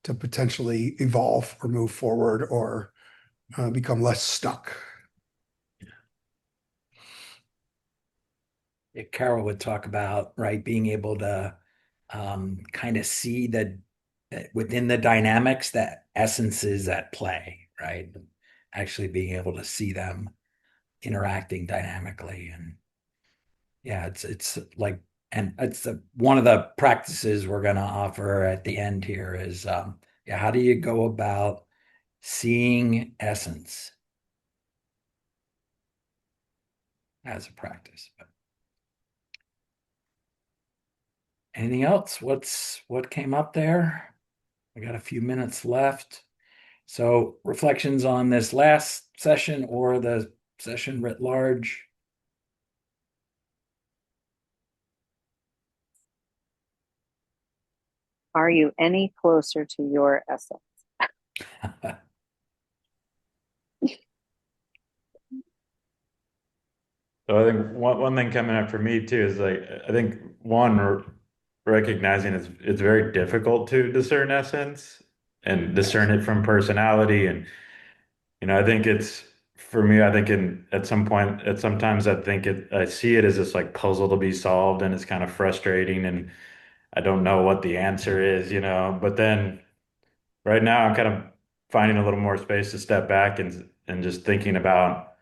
to potentially evolve or move forward or become less stuck. Carol would talk about, right, being able to kind of see that within the dynamics that essence is at play, right? Actually being able to see them interacting dynamically. And yeah, it's like, and it's one of the practices we're going to offer at the end here is, yeah, how do you go about seeing essence as a practice? But anything else? What came up there? We got a few minutes left. So reflections on this last session or the session writ large? are you any closer to your essence? So I think one thing coming up for me too is like I think one recognizing it's very difficult to discern essence and discern it from personality, and I think it's for me I think in at some point at sometimes I think I see it as this like puzzle to be solved, and it's kind of frustrating, and I don't know what the answer is, but then right now I'm kind of finding a little more space to step back and just thinking about,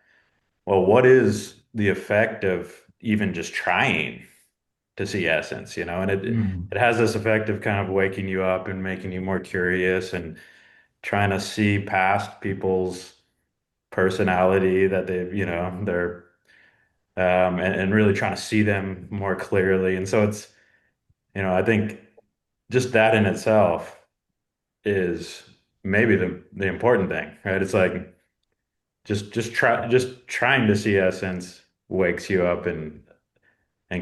well, what is the effect of even just trying to see essence, and it has this effect of kind of waking you up and making you more curious and trying to see past people's personality that they've, they're and really trying to see them more clearly. And so it's, I think just that in itself is maybe the important thing, right? It's like just trying to see essence wakes you up and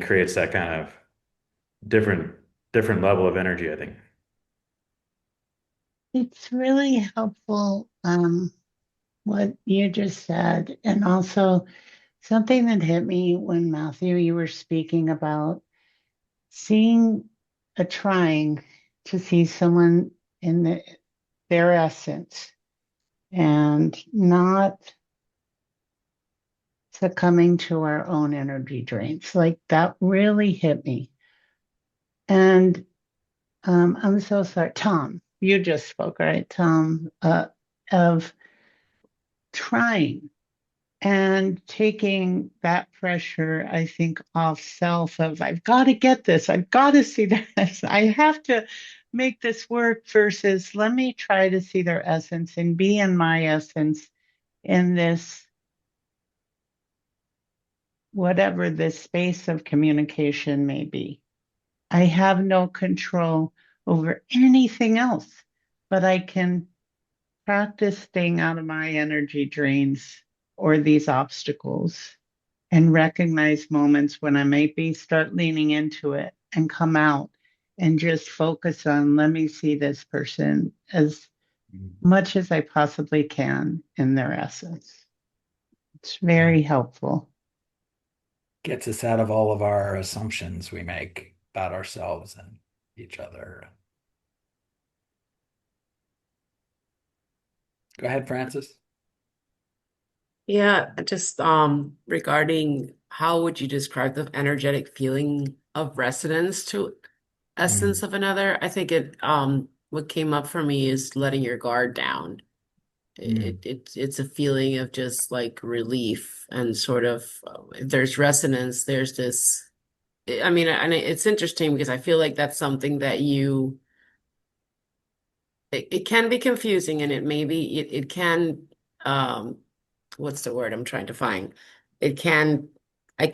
creates that kind of different different level of energy, I think. It's really helpful, what you just said. And also something that hit me when Matthew, you were speaking about seeing trying to see someone in their essence and not succumbing to our own energy drains. Like that really hit me. And I'm so sorry, Tom, you just spoke, right? Tom, of trying and taking that pressure, I think, off self of I've got to get this, I've got to see this, I have to make this work versus let me try to see their essence and be in my essence in this, whatever this space of communication may be. I have no control over anything else, but I can practice staying out of my energy drains or these obstacles and recognize moments when I maybe start leaning into it and come out and just focus on let me see this person as much as I possibly can in their essence. It's very helpful. Gets us out of all of our assumptions we make about ourselves and each other. Go ahead, Francis. Yeah, just regarding how would you describe the energetic feeling of resonance to essence of another? I think what came up for me is letting your guard down. It's a feeling of just like relief and sort of if there's resonance, there's this I mean, and it's interesting because I feel like that's something that it can be confusing and it can um what's the word I'm trying to find? It can,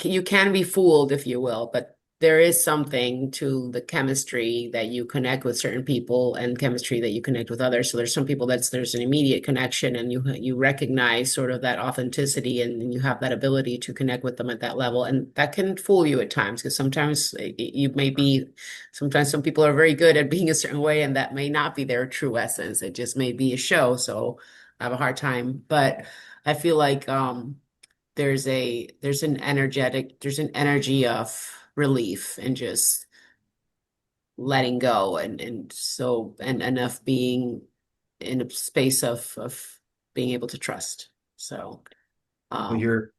you can be fooled, if you will, but there is something to the chemistry that you connect with certain people and chemistry that you connect with others. So there's some people there's an immediate connection and you recognize sort of that authenticity and you have that ability to connect with them at that level. And that can fool you at times because sometimes you may be, sometimes some people are very good at being a certain way and that may not be their true essence. It just may be a show. So I have a hard time, but I feel like there's an energy of relief and just letting go and enough being in a space of being able to trust. So Well, you're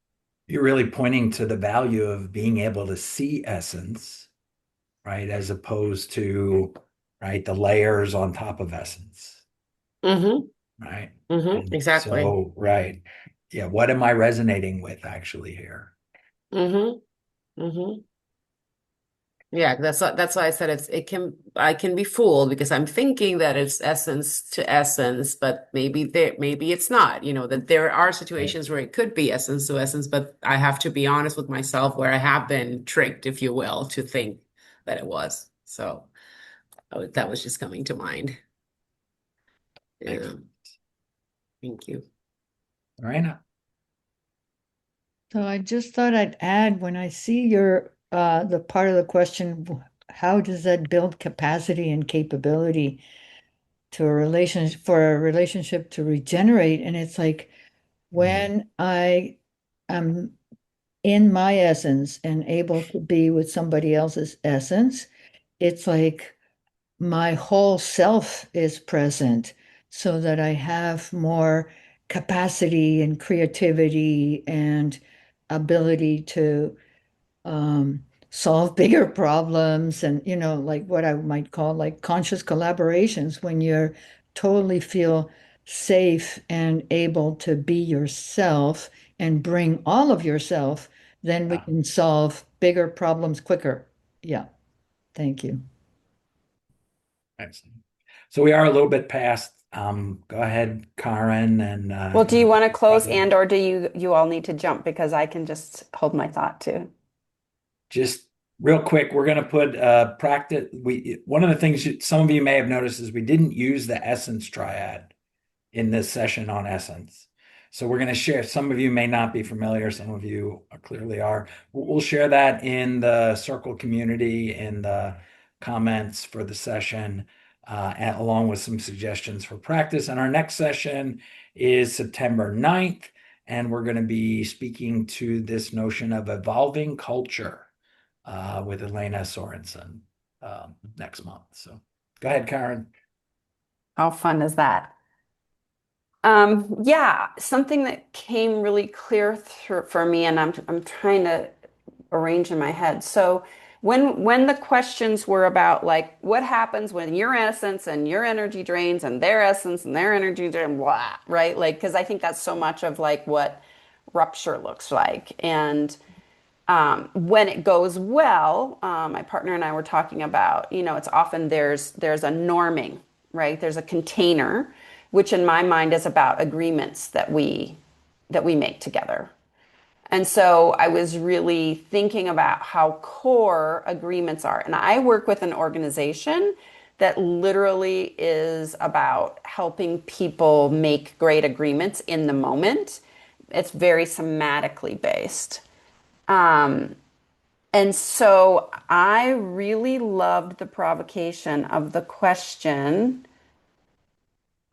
really pointing to the value of being able to see essence, right? As opposed to, right, the layers on top of essence, mm-hmm, right? mm-hmm, And exactly. so, right. Yeah, what am I resonating with actually here? Mm-hmm. Mm-hmm. Yeah, that's why I said I can be fooled because I'm thinking that it's essence to essence, but maybe it's not, that there are situations where it could be essence to essence, but I have to be honest with myself where I have been tricked, if you will, to think that it was. So that was just coming to mind. Yeah. Thank you. Lorena. So I just thought I'd add when I see the part of the question, how does that build capacity and capability to a relationship for a relationship to regenerate? And it's like when I am in my essence and able to be with somebody else's essence, it's like my whole self is present so that I have more capacity and creativity and ability to solve bigger problems and, like what I might call like conscious collaborations when you're totally feel safe and able to be yourself and bring all of yourself, then we can solve bigger problems quicker. Yeah. Thank you. Excellent. So we are a little bit past. Go ahead, Karen, and Well, do you want to close or do you all need to jump because I can just hold my thought too? just real quick, we're going to put practice. One of the things some of you may have noticed is we didn't use the essence triad in this session on essence. So we're going to share. Some of you may not be familiar. Some of you clearly are. We'll share that in the circle community in the comments for the session, along with some suggestions for practice. And our next session is September 9th, and we're going to be speaking to this notion of evolving culture with Elena Sorensen next month. So go ahead, Karen. How fun is that? Yeah, something that came really clear for me, and I'm trying to arrange in my head. So when the questions were about like what happens when your essence and your energy drains and their essence and their energy drain, blah, right? Like, because I think that's so much of like what rupture looks like. And when it goes well, my partner and I were talking about, it's often there's a norming, right? There's a container, which in my mind is about agreements that we make together. And so I was really thinking about how core agreements are. And I work with an organization that literally is about helping people make great agreements in the moment. It's very somatically based. And so I really loved the provocation of the question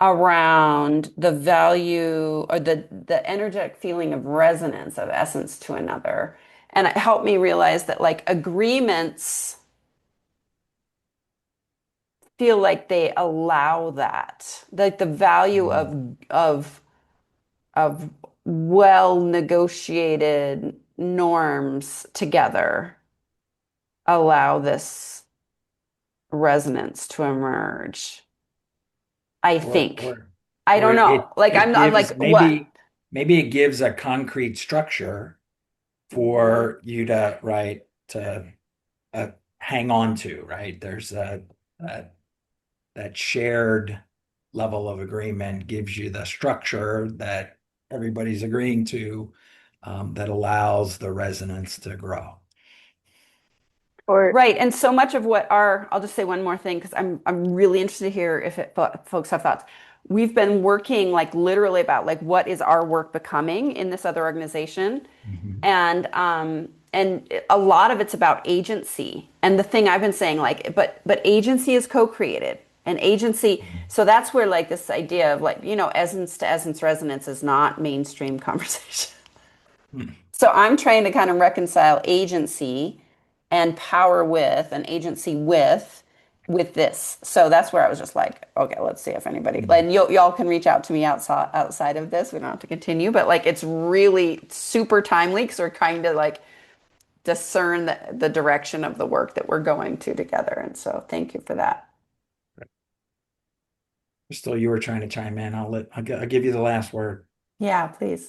around the value or the energetic feeling of resonance of essence to another. And it helped me realize that like agreements feel like they allow that. Like the value of well negotiated norms together allow this resonance to emerge. I think. I don't know. Like I'm Gives like, what? maybe it gives a concrete structure for you to hang on to, right? There's that shared level of agreement gives you the structure that everybody's agreeing to, that allows the resonance to grow. Right. And so much of what I'll just say one more thing because I'm really interested to hear if folks have thoughts. We've been working like literally about like what is our work becoming in this other organization. And a lot of it's about agency. And the thing I've been saying like but agency is co-created. And agency, so that's where like this idea of like, essence to essence resonance is not mainstream conversation. So I'm trying to kind of reconcile agency and power with and agency with this. So that's where I was just like, okay, let's see if anybody and y'all can reach out to me outside of this. We don't have to continue, but like it's really super timely because we're trying to like discern the direction of the work that we're going to together. And so thank you for that. Crystal, you were trying to chime in. I'll give you the last word. Yeah, please.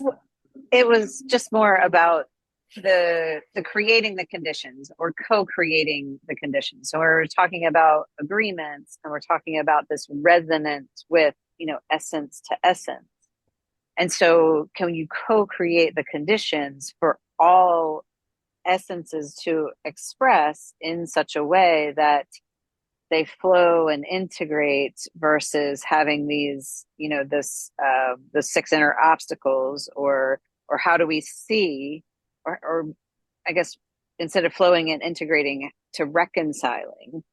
It was just more about the creating the conditions or co-creating the conditions. So we're talking about agreements and we're talking about this resonance with, essence to essence. And so can you co-create the conditions for all essences to express in such a way that they flow and integrate versus having these, the six inner obstacles or how do we see or I guess instead of flowing and integrating to reconciling.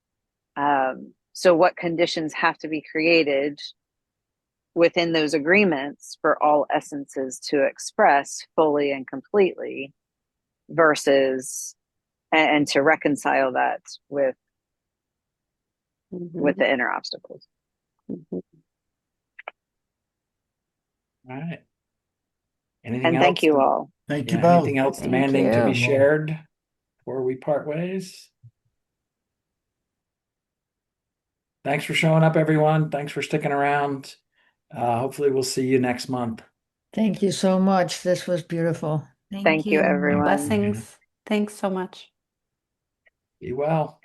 So what conditions have to be created within those agreements for all essences to express fully and completely versus and to reconcile that with the inner obstacles. All right. Anything and else? Thank you all. Thank you both. Anything else Thank demanding to be you. shared before we part ways? Thanks for showing up, everyone. Thanks for sticking around. Hopefully we'll see you next month. Thank you so much. This was beautiful. Thank you, everyone. Blessings. Thanks so much. Be well.